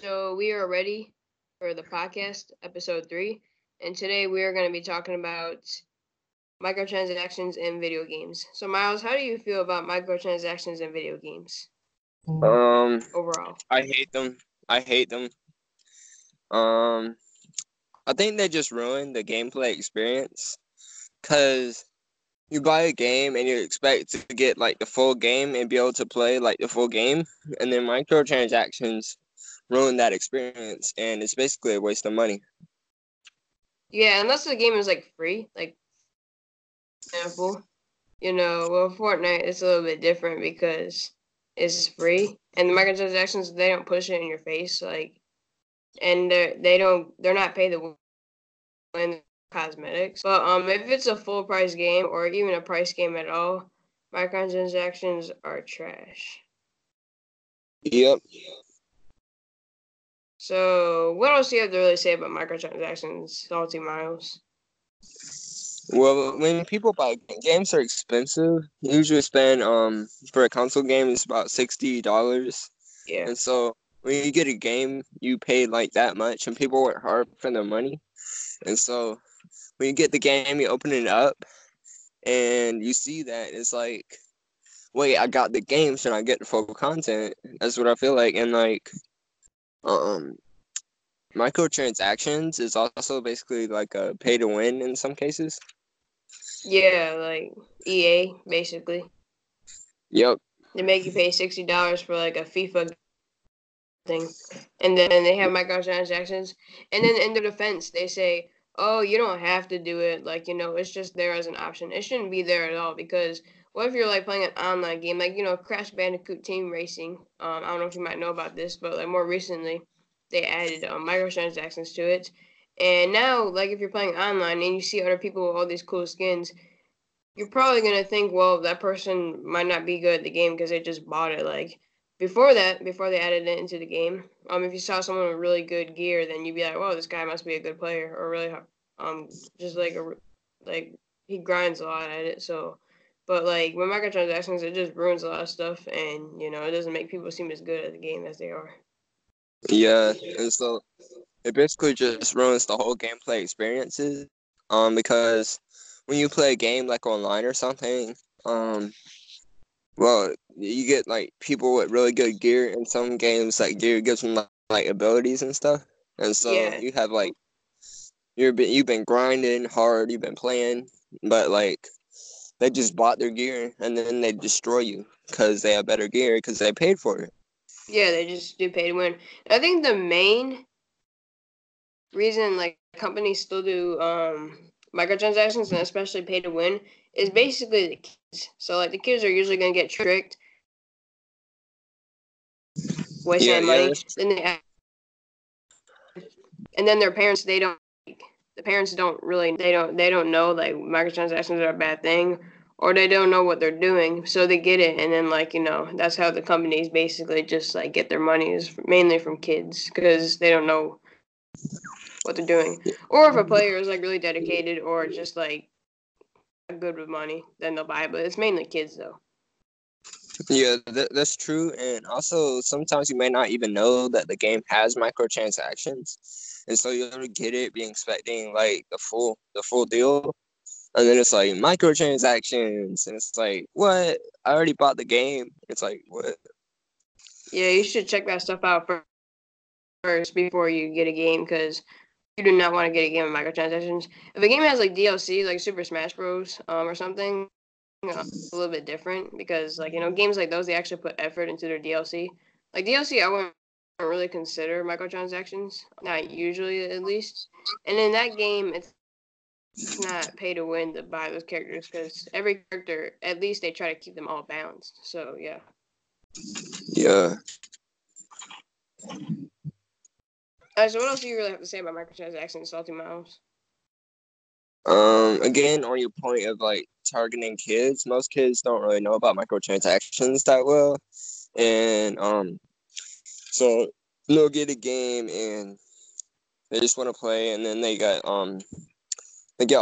So we are ready for the podcast, episode 3, and today we are going to be talking about microtransactions in video games. So Miles, how do you feel about microtransactions in video games overall? I hate them. I hate them. Um, I think they just ruin the gameplay experience because you buy a game and you expect to get like the full game and be able to play like the full game, and then microtransactions ruin that experience, and it's basically a waste of money. Yeah, unless the game is like free, like for example, Fortnite is a little bit different because it's free, and the microtransactions they don't push it in your face, and they're not pay the win cosmetics. But if it's a full price game or even a price game at all, microtransactions are trash. Yep. So what else do you have to really say about microtransactions, Salty Miles? Well, when people buy games are expensive, you usually spend for a console game it's about $60. Yeah. And so when you get a game, you pay like that much, and people work hard for their money. And so when you get the game, you open it up, and you see that it's like, wait, I got the game, should I get the full content? That's what I feel like. And like, um, microtransactions is also basically like a pay to win in some cases. Yeah, like EA basically. Yep. They make you pay $60 for like a FIFA thing, and then they have microtransactions, and then in their defense they say, "Oh, you don't have to do it. It's just there as an option. It shouldn't be there at all because what if you're like playing an online game, Crash Bandicoot Team Racing? I don't know if you might know about this, but like more recently, they added microtransactions to it, and now like if you're playing online and you see other people with all these cool skins." You're probably gonna think, well, that person might not be good at the game because they just bought it. Like before that, before they added it into the game, if you saw someone with really good gear, then you'd be like, "Whoa, this guy must be a good player," or really, just like he grinds a lot at it. So, but like with microtransactions, it just ruins a lot of stuff, and it doesn't make people seem as good at the game as they are. Yeah. And so it basically just ruins the whole gameplay experiences. Because when you play a game like online or something, well, you get like people with really good gear in some games. Like gear gives them like abilities and stuff, and so Yeah, you have like you've been grinding hard, you've been playing, but like they just bought their gear and then they destroy you because they have better gear because they paid for it. yeah, they just do pay to win. I think the main reason like companies still do microtransactions and especially pay to win is basically the kids. So like the kids are usually gonna get tricked, Yeah, wasting yeah, money. that's Then and then their parents the parents don't really they don't know like microtransactions are a bad thing or they don't know what they're doing so they get it and then that's how the companies basically just like get their money is mainly from kids because they don't know what they're doing. Or if a player is like really dedicated or just like good with money, then they'll buy it. But it's mainly kids though. yeah, that's true. And also, sometimes you may not even know that the game has microtransactions, and so you'll get it, be expecting like the full deal, and then it's like microtransactions, and it's like, what? I already bought the game. It's like, what? Yeah, you should check that stuff out first before you get a game because you do not want to get a game with microtransactions. If a game has like DLC, like Super Smash Bros. Or something, a little bit different because games like those they actually put effort into their DLC. Like DLC, I wouldn't really consider microtransactions, not usually at least. And in that game, it's not pay to win to buy those characters because every character, at least they try to keep them all balanced. So yeah. Yeah. So what else do you really have to say about microtransactions, Salty Miles? Again, on your point of like targeting kids, most kids don't really know about microtransactions that well, and so they'll get a game and they just want to play, and then they get all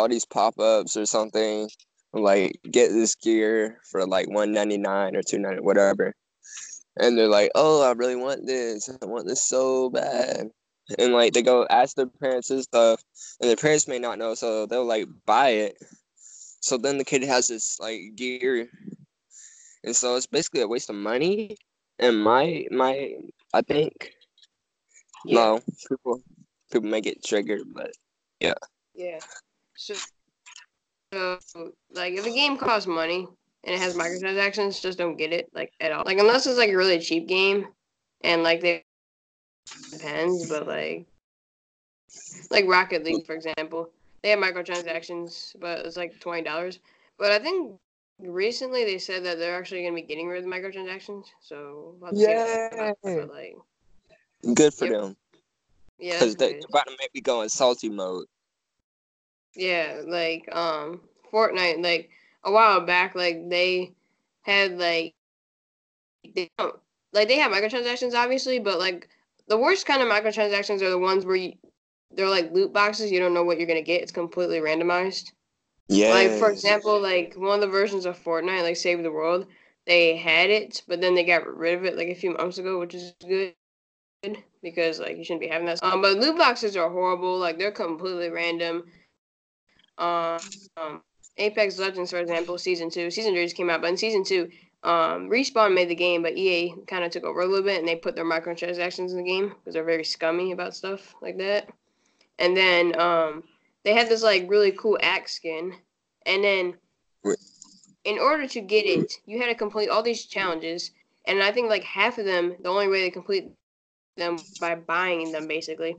these pop-ups or something, like get this gear for like $1.99 or $2.99, whatever, and they're like, "Oh, I really want this. I want this so bad." And like they go ask their parents and stuff, and their parents may not know, so they'll like buy it. So then the kid has this like gear, and so it's basically a waste of money. And I think Yeah, no people may get triggered, but yeah, yeah. So, like, if a game costs money and it has microtransactions, just don't get it, like, at all. Like, unless it's like a really cheap game, and like they depends, but like Rocket League, for example, they have microtransactions, but it's like $20. But I think recently they said that they're actually gonna be getting rid of the microtransactions, so we'll have to see how yeah, about that. But like, good for yep, them yeah, because that's they're good. about to make me go in salty mode. Yeah, like Fortnite, like a while back, like they had they don't like they have microtransactions obviously, but like the worst kind of microtransactions are the ones where they're like loot boxes. You don't know what you're gonna get. It's completely randomized. Like for Yes. example, like one of the versions of Fortnite, like Save the World, they had it, but then they got rid of it like a few months ago, which is good because like you shouldn't be having that. But loot boxes are horrible. Like they're completely random. Um, Apex Legends, for example, season 3 just came out, but in season 2, Respawn made the game, but EA kind of took over a little bit, and they put their microtransactions in the game because they're very scummy about stuff like that. And then they had this like really cool axe skin, and then in order to get it, you had to complete all these challenges, and I think like half of them, the only way to complete them by buying them basically.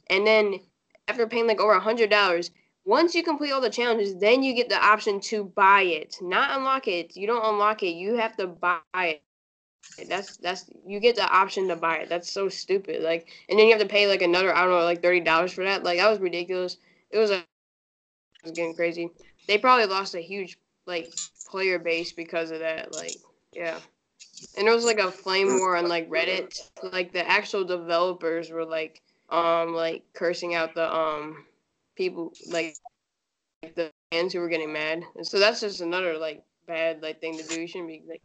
And then after paying like over $100, once you complete all the challenges, then you get the option to buy it, not unlock it. You don't unlock it. You have to buy it. That's you get the option to buy it. That's so stupid. Like, and then you have to pay like another I don't know like $30 for that. Like that was ridiculous. It was like it was getting crazy. They probably lost a huge like player base because of that. Like yeah. And there was like a flame war on like Reddit. Like the actual developers were like cursing out the people like the fans who were getting mad. And so that's just another like bad like thing to do. You shouldn't be like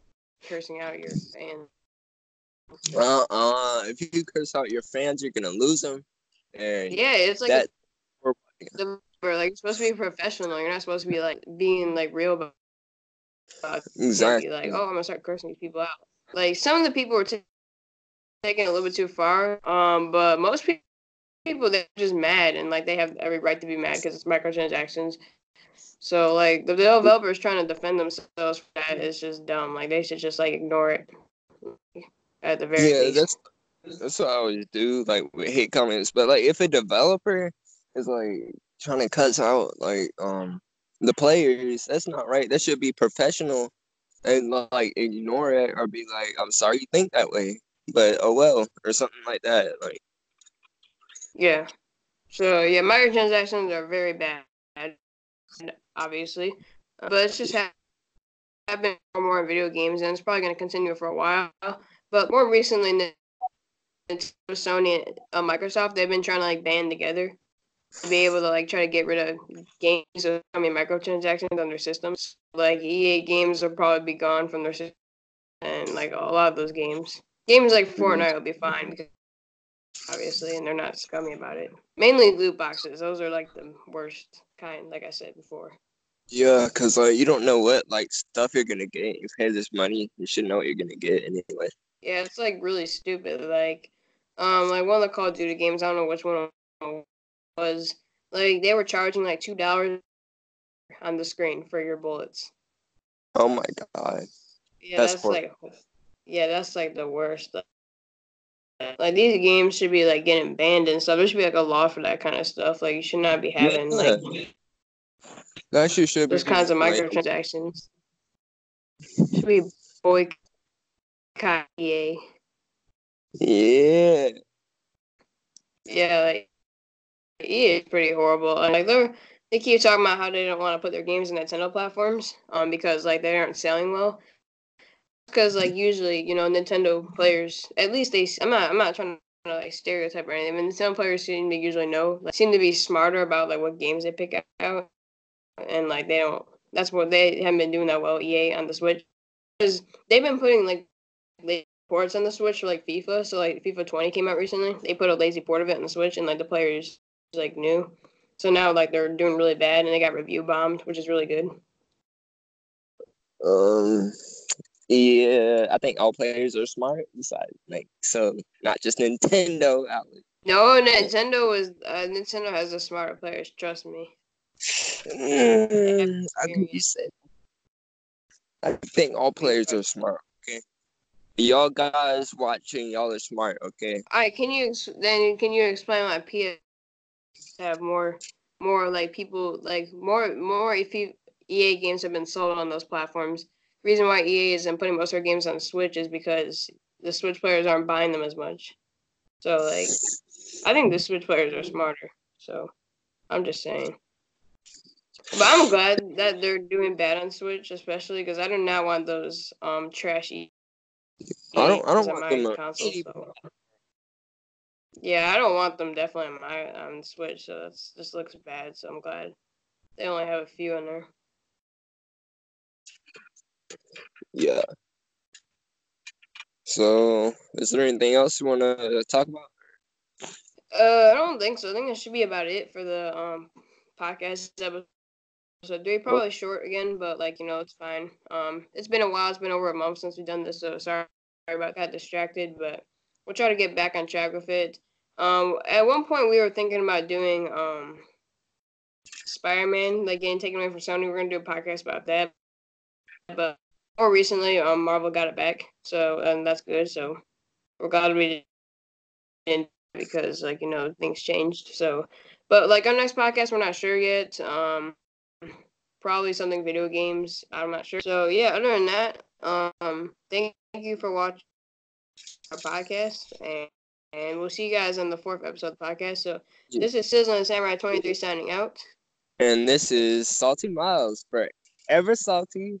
cursing out your fans. If you curse out your fans, you're gonna lose them, and Yeah, it's like that the like you're supposed to be professional. You're not supposed to be like being like real about it. You can't be like, exactly. oh, I'm gonna start cursing these people out. Like some of the people were taking it a little bit too far. But most people they're just mad and like they have every right to be mad because it's microtransactions. So like the developers trying to defend themselves for that is just dumb. Like they should just like ignore it at the very Yeah, least. that's what I always do, like with hate comments. But like if a developer is like trying to cuss out like the players, that's not right. That should be professional and like ignore it or be like, I'm sorry you think that way. But oh well, or something like that. Like Yeah. So yeah, microtransactions are very bad, obviously, but it's just happening more in video games, and it's probably going to continue for a while. But more recently, Sony and Microsoft, they've been trying to like band together to be able to like try to get rid of games with microtransactions on their systems. Like EA games will probably be gone from their system, and like a lot of those games like Fortnite will be fine because obviously, and they're not scummy about it. Mainly loot boxes; those are like the worst kind. Like I said before. yeah, cause like you don't know what like stuff you're gonna get. You pay this money, you should know what you're gonna get anyway. Yeah, it's like really stupid. Like one of the Call of Duty games, I don't know which one it was. Like they were charging like $2 on the screen for your bullets. Oh my god, Yeah, that's horrible. that's like the worst. Like these games should be like getting banned and stuff. There should be like a law for that kind of stuff. Like you should not be having Yeah, like that shit should those be kinds of like microtransactions. Should be boycott EA. yeah. Yeah, like EA is pretty horrible. And like they keep talking about how they don't want to put their games in Nintendo platforms, because like they aren't selling well. Because like usually, Nintendo players, at least I'm not trying to like stereotype or anything, but Nintendo players seem to usually know, like, seem to be smarter about like what games they pick out, and like they don't. That's what they haven't been doing that well. EA on the Switch because they've been putting like ports on the Switch for like FIFA. So like FIFA 20 came out recently. They put a lazy port of it on the Switch, and like the players like new. So now like they're doing really bad, and they got review bombed, which is really good. Yeah, I think all players are smart. Besides, like, so not just Nintendo outlet. No, Nintendo has the smarter players. Trust me. I think you said. I think all players are smart. Okay, y'all guys watching, y'all are smart. Okay. All right, can you explain why PS have more like people like more if EA games have been sold on those platforms? The reason why EA isn't putting most of their games on Switch is because the Switch players aren't buying them as much. So like, I think the Switch players are smarter. So I'm just saying. But I'm glad that they're doing bad on Switch, especially because I do not want those trashy I EA don't games on want my them. console. So yeah, I don't want them definitely on my Switch. So that's just looks bad. So I'm glad they only have a few in there. Yeah. So, is there anything else you want to talk about? I don't think so. I think that should be about it for the podcast episode 3. Probably short again, but like it's fine. It's been a while. It's been over a month since we've done this, so sorry about got distracted, but we'll try to get back on track with it. At one point we were thinking about doing Spider-Man, like getting taken away from Sony. We're gonna do a podcast about that, but more recently, Marvel got it back, so and that's good. So we're glad we didn't because like things changed. So, but like our next podcast, we're not sure yet. Probably something video games. I'm not sure. So yeah, other than that, thank you for watching our podcast, and we'll see you guys on the 4th episode of the podcast. So this is sizzlingsamurai23 signing out. And this is Salty Miles for Ever Salty.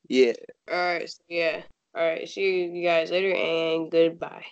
Yeah. All right. So yeah. All right. See you guys later, and goodbye.